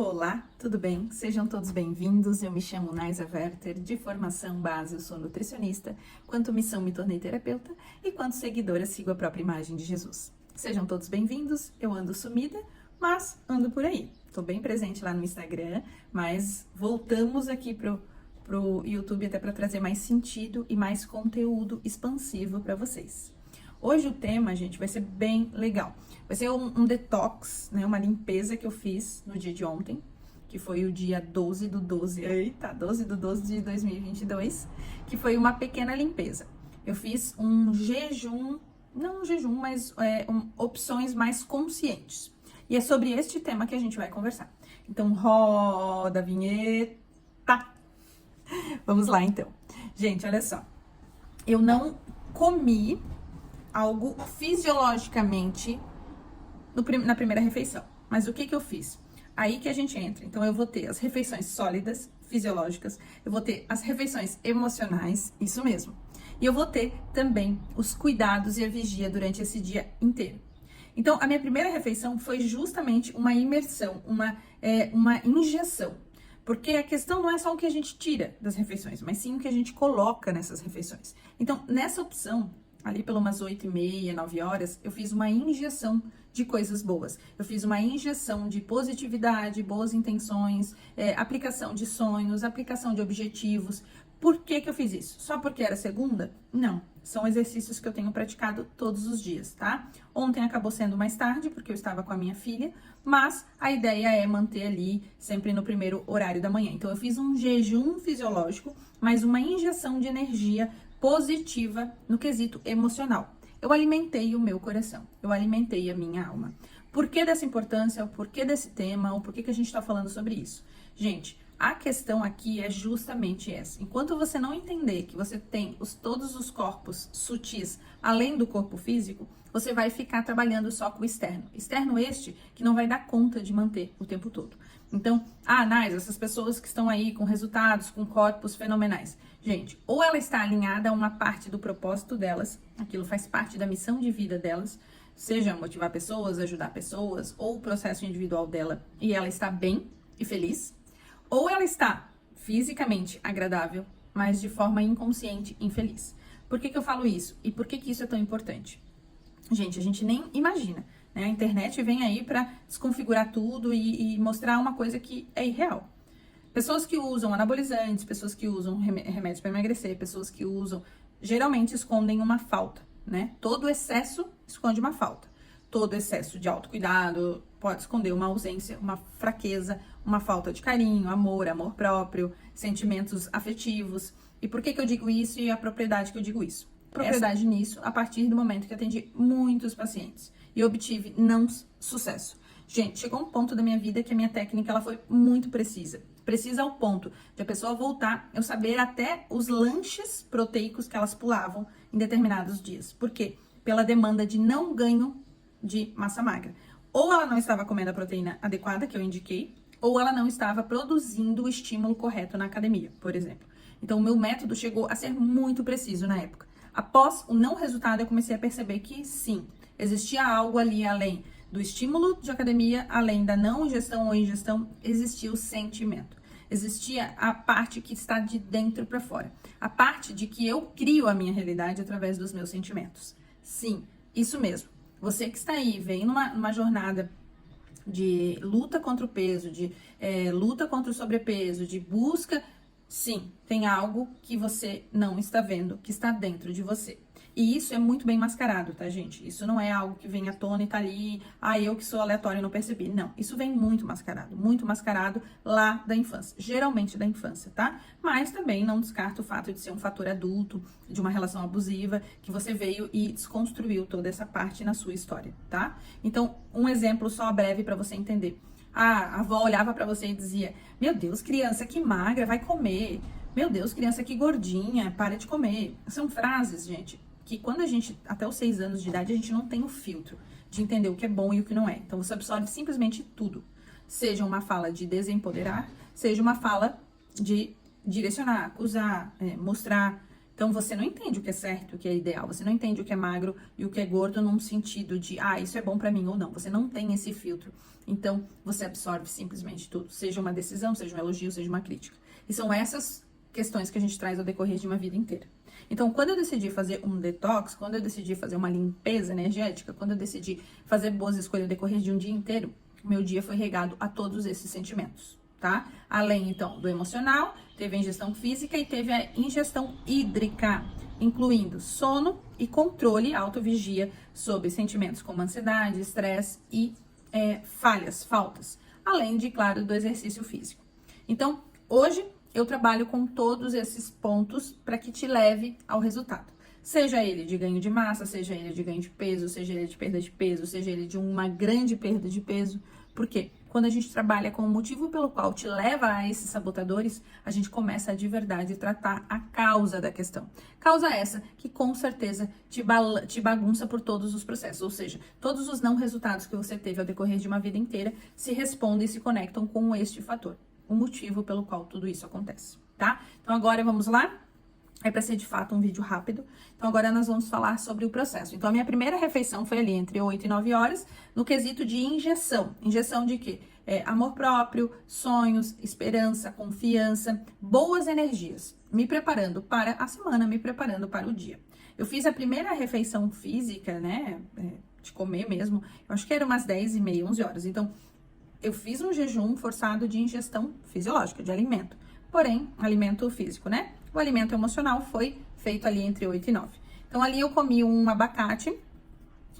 Olá, tudo bem? Sejam todos bem-vindos. Eu me chamo Naisa Werther, de formação base eu sou nutricionista, quanto missão me tornei terapeuta e quanto seguidora sigo a própria imagem de Jesus. Sejam todos bem-vindos, eu ando sumida, mas ando por aí. Estou bem presente lá no Instagram, mas voltamos aqui pro YouTube até para trazer mais sentido e mais conteúdo expansivo para vocês. Hoje o tema, gente, vai ser bem legal. Vai ser um detox, né? Uma limpeza que eu fiz no dia de ontem, que foi o dia 12/12 de 2022, que foi uma pequena limpeza. Eu fiz um jejum, não um jejum, mas opções mais conscientes. E é sobre este tema que a gente vai conversar. Então, roda a vinheta. Vamos lá, então. Gente, olha só. Eu não comi algo fisiologicamente na primeira refeição. Mas o que eu fiz? Aí que a gente entra. Então, eu vou ter as refeições sólidas, fisiológicas. Eu vou ter as refeições emocionais, isso mesmo. E eu vou ter também os cuidados e a vigia durante esse dia inteiro. Então, a minha primeira refeição foi justamente uma imersão, uma injeção. Porque a questão não é só o que a gente tira das refeições, mas sim o que a gente coloca nessas refeições. Então, nessa opção, ali pelas umas 8h30, 9 horas, eu fiz uma injeção de coisas boas. Eu fiz uma injeção de positividade, boas intenções, aplicação de sonhos, aplicação de objetivos. Por que eu fiz isso? Só porque era segunda? Não. São exercícios que eu tenho praticado todos os dias, tá? Ontem acabou sendo mais tarde, porque eu estava com a minha filha, mas a ideia é manter ali sempre no primeiro horário da manhã. Então, eu fiz um jejum fisiológico, mas uma injeção de energia positiva no quesito emocional. Eu alimentei o meu coração, eu alimentei a minha alma. Por que dessa importância, o porquê desse tema, o porquê que a gente está falando sobre isso? Gente, a questão aqui é justamente essa. Enquanto você não entender que você tem todos os corpos sutis além do corpo físico, você vai ficar trabalhando só com o externo. Externo este que não vai dar conta de manter o tempo todo. Então, Nais, essas pessoas que estão aí com resultados, com corpos fenomenais. Gente, ou ela está alinhada a uma parte do propósito delas, aquilo faz parte da missão de vida delas, seja motivar pessoas, ajudar pessoas, ou o processo individual dela, e ela está bem e feliz, ou ela está fisicamente agradável, mas de forma inconsciente infeliz. Por que eu falo isso? E por que isso é tão importante? Gente, a gente nem imagina, né? A internet vem aí para desconfigurar tudo e mostrar uma coisa que é irreal. Pessoas que usam anabolizantes, pessoas que usam remédios para emagrecer, pessoas que usam, geralmente escondem uma falta, né? Todo excesso esconde uma falta. Todo excesso de autocuidado pode esconder uma ausência, uma fraqueza, uma falta de carinho, amor próprio, sentimentos afetivos. E por que eu digo isso e a propriedade que eu digo isso? Propriedade nisso a partir do momento que atendi muitos pacientes e obtive não sucesso. Gente, chegou um ponto da minha vida que a minha técnica ela foi muito precisa. Precisa ao ponto de a pessoa voltar, eu saber até os lanches proteicos que elas pulavam em determinados dias. Por quê? Pela demanda de não ganho de massa magra. Ou ela não estava comendo a proteína adequada, que eu indiquei, ou ela não estava produzindo o estímulo correto na academia, por exemplo. Então, o meu método chegou a ser muito preciso na época. Após o não resultado, eu comecei a perceber que sim, existia algo ali além do estímulo de academia, além da não ingestão ou ingestão, existia o sentimento. Existia a parte que está de dentro para fora. A parte de que eu crio a minha realidade através dos meus sentimentos. Sim, isso mesmo. Você que está aí, vem numa jornada de luta contra o peso, de luta contra o sobrepeso, de busca, sim, tem algo que você não está vendo, que está dentro de você. E isso é muito bem mascarado, tá, gente? Isso não é algo que vem à tona e tá ali, eu que sou aleatório e não percebi. Não, isso vem muito mascarado lá da infância, geralmente da infância, tá? Mas também não descarta o fato de ser um fator adulto, de uma relação abusiva, que você veio e desconstruiu toda essa parte na sua história, tá? Então, um exemplo só breve para você entender. A avó olhava para você e dizia: meu Deus, criança que magra, vai comer. Meu Deus, criança que gordinha, para de comer. São frases, gente, que quando a gente, até os 6 anos de idade, a gente não tem o filtro de entender o que é bom e o que não é. Então, você absorve simplesmente tudo. Seja uma fala de desempoderar, seja uma fala de direcionar, acusar, mostrar. Então, você não entende o que é certo e o que é ideal. Você não entende o que é magro e o que é gordo num sentido de, isso é bom pra mim ou não. Você não tem esse filtro. Então, você absorve simplesmente tudo. Seja uma decisão, seja um elogio, seja uma crítica. E são essas questões que a gente traz ao decorrer de uma vida inteira. Então, quando eu decidi fazer um detox, quando eu decidi fazer uma limpeza energética, quando eu decidi fazer boas escolhas ao decorrer de um dia inteiro, meu dia foi regado a todos esses sentimentos, tá? Além, então, do emocional, teve a ingestão física e teve a ingestão hídrica, incluindo sono e controle, autovigia sobre sentimentos como ansiedade, estresse e faltas. Além de, claro, do exercício físico. Então, hoje eu trabalho com todos esses pontos para que te leve ao resultado. Seja ele de ganho de massa, seja ele de ganho de peso, seja ele de perda de peso, seja ele de uma grande perda de peso. Por quê? Quando a gente trabalha com o motivo pelo qual te leva a esses sabotadores, a gente começa a de verdade tratar a causa da questão. Causa essa que com certeza te bagunça por todos os processos, ou seja, todos os não resultados que você teve ao decorrer de uma vida inteira se respondem e se conectam com este fator. O motivo pelo qual tudo isso acontece, tá? Então agora vamos lá? É para ser de fato um vídeo rápido. Então agora nós vamos falar sobre o processo. Então a minha primeira refeição foi ali entre 8 e 9 horas, no quesito de injeção. Injeção de quê? Amor próprio, sonhos, esperança, confiança, boas energias. Me preparando para a semana, me preparando para o dia. Eu fiz a primeira refeição física, né? De comer mesmo. Eu acho que era umas 10h30, 11 horas. Então eu fiz um jejum forçado de ingestão fisiológica, de alimento. Porém, alimento físico, né? O alimento emocional foi feito ali entre 8 e 9. Então, ali eu comi um abacate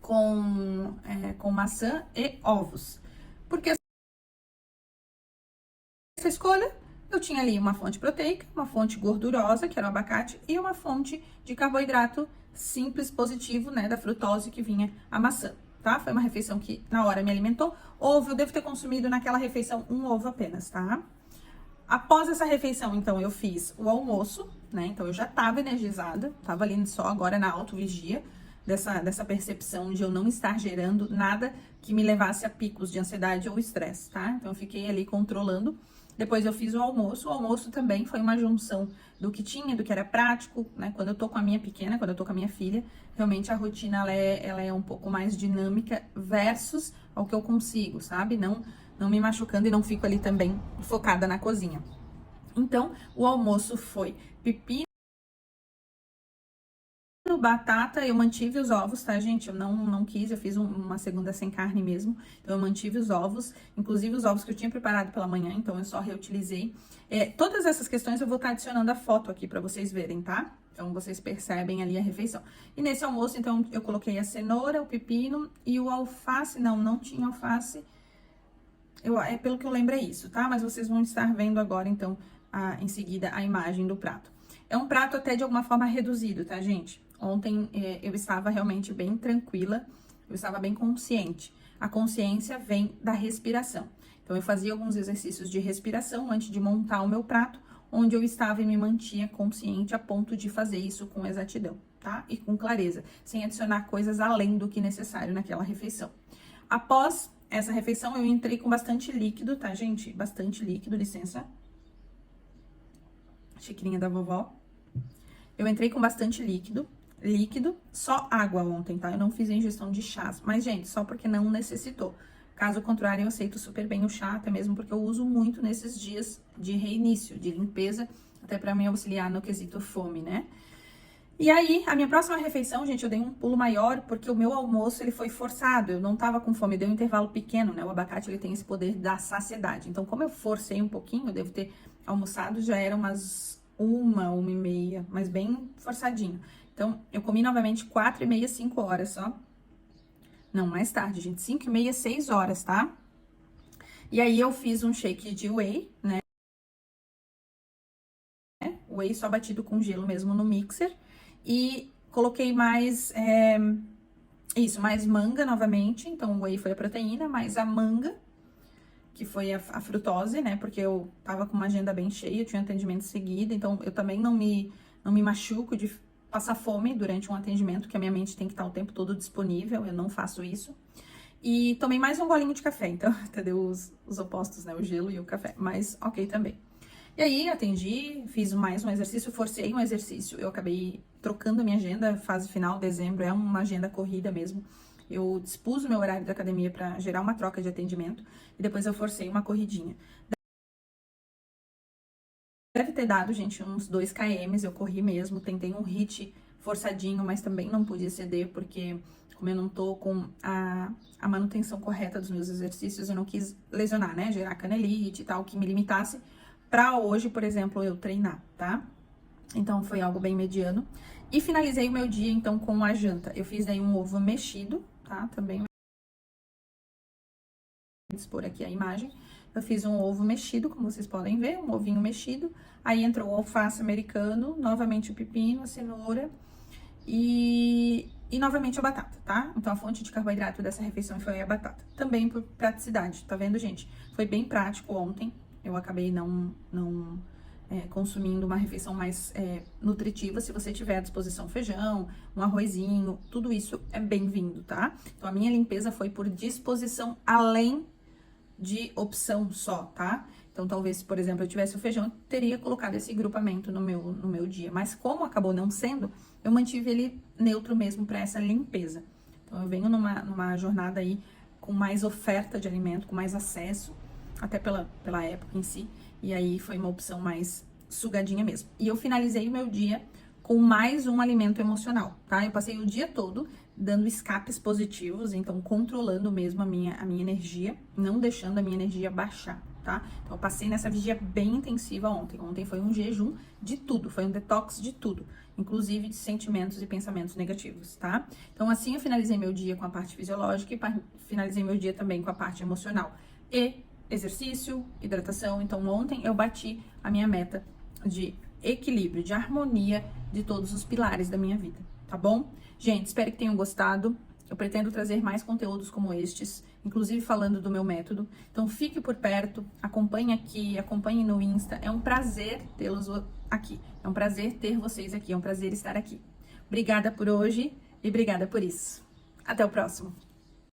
com maçã e ovos. Porque essa escolha, eu tinha ali uma fonte proteica, uma fonte gordurosa, que era o abacate, e uma fonte de carboidrato simples, positivo, né? Da frutose que vinha a maçã. Tá? Foi uma refeição que na hora me alimentou. Ovo, eu devo ter consumido naquela refeição um ovo apenas, tá? Após essa refeição, então, eu fiz o almoço, né? Então, eu já tava energizada, tava ali só agora na autovigia, dessa percepção de eu não estar gerando nada que me levasse a picos de ansiedade ou estresse, tá? Então, eu fiquei ali controlando. Depois eu fiz o almoço também foi uma junção do que tinha, do que era prático, né? Quando eu tô com a minha pequena, quando eu tô com a minha filha, realmente a rotina, ela é um pouco mais dinâmica versus ao que eu consigo, sabe? Não me machucando e não fico ali também focada na cozinha. Então, o almoço foi pepino, batata, eu mantive os ovos, tá, gente? Eu não quis, eu fiz uma segunda sem carne mesmo. Então, eu mantive os ovos, inclusive os ovos que eu tinha preparado pela manhã, então eu só reutilizei. Todas essas questões eu vou estar adicionando a foto aqui pra vocês verem, tá? Então, vocês percebem ali a refeição. E nesse almoço, então, eu coloquei a cenoura, o pepino e o alface. Não tinha alface. Pelo que eu lembro é isso, tá? Mas vocês vão estar vendo agora, então, em seguida, a imagem do prato. É um prato até de alguma forma reduzido, tá, gente? Ontem eu estava realmente bem tranquila, eu estava bem consciente. A consciência vem da respiração. Então, eu fazia alguns exercícios de respiração antes de montar o meu prato, onde eu estava e me mantinha consciente a ponto de fazer isso com exatidão, tá? E com clareza, sem adicionar coisas além do que necessário naquela refeição. Após essa refeição, eu entrei com bastante líquido, tá, gente? Bastante líquido, licença. Xicrinha da vovó. Eu entrei com bastante líquido, só água ontem, tá? Eu não fiz a ingestão de chás, mas, gente, só porque não necessitou. Caso contrário, eu aceito super bem o chá, até mesmo porque eu uso muito nesses dias de reinício, de limpeza, até pra me auxiliar no quesito fome, né? E aí, a minha próxima refeição, gente, eu dei um pulo maior, porque o meu almoço, ele foi forçado, eu não tava com fome, deu um intervalo pequeno, né? O abacate, ele tem esse poder da saciedade. Então, como eu forcei um pouquinho, eu devo ter almoçado, já era umas 1h30, mas bem forçadinho. Então, eu comi novamente 4h30, 5 horas só. Não, mais tarde, gente, 5h30, 6 horas, tá? E aí, eu fiz um shake de whey, né? Whey só batido com gelo mesmo no mixer. E coloquei mais, mais manga novamente. Então, o whey foi a proteína, mais a manga, que foi a frutose, né? Porque eu tava com uma agenda bem cheia, eu tinha atendimento seguido. Então, eu também não me machuco de passar fome durante um atendimento, que a minha mente tem que estar o tempo todo disponível. Eu não faço isso. E tomei mais um golinho de café. Então, entendeu? Os opostos, né? O gelo e o café. Mas, ok também. E aí atendi, fiz mais um exercício, forcei um exercício, eu acabei trocando a minha agenda, fase final, dezembro, é uma agenda corrida mesmo. Eu dispus o meu horário da academia para gerar uma troca de atendimento e depois eu forcei uma corridinha. Deve ter dado, gente, uns 2 km, eu corri mesmo, tentei um HIIT forçadinho, mas também não pude exceder, porque como eu não tô com a manutenção correta dos meus exercícios, eu não quis lesionar, né, gerar canelite e tal, que me limitasse pra hoje, por exemplo, eu treinar, tá? Então foi algo bem mediano. E finalizei o meu dia, então, com a janta. Eu fiz daí um ovo mexido, tá? Também vou expor aqui a imagem. Eu fiz um ovo mexido, como vocês podem ver, um ovinho mexido. Aí entrou o alface americano, novamente o pepino, a cenoura e novamente a batata, tá? Então a fonte de carboidrato dessa refeição foi a batata. Também por praticidade, tá vendo, gente? Foi bem prático ontem. Eu acabei não consumindo uma refeição mais nutritiva. Se você tiver à disposição feijão, um arrozinho, tudo isso é bem-vindo, tá? Então a minha limpeza foi por disposição além de opção só, tá? Então, talvez, se, por exemplo, eu tivesse o feijão, eu teria colocado esse grupamento no meu dia. Mas como acabou não sendo, eu mantive ele neutro mesmo para essa limpeza. Então, eu venho numa jornada aí com mais oferta de alimento, com mais acesso, até pela época em si. E aí, foi uma opção mais sugadinha mesmo. E eu finalizei o meu dia com mais um alimento emocional, tá? Eu passei o dia todo dando escapes positivos, então controlando mesmo a minha energia, não deixando a minha energia baixar, tá? Então eu passei nessa vigia bem intensiva ontem. Ontem foi um jejum de tudo, foi um detox de tudo, inclusive de sentimentos e pensamentos negativos, tá? Então assim eu finalizei meu dia com a parte fisiológica e finalizei meu dia também com a parte emocional e exercício, hidratação. Então ontem eu bati a minha meta de equilíbrio, de harmonia de todos os pilares da minha vida, tá bom? Gente, espero que tenham gostado. Eu pretendo trazer mais conteúdos como estes, inclusive falando do meu método. Então fique por perto, acompanhe aqui, acompanhe no Insta. É um prazer tê-los aqui. É um prazer ter vocês aqui, é um prazer estar aqui. Obrigada por hoje e obrigada por isso. Até o próximo.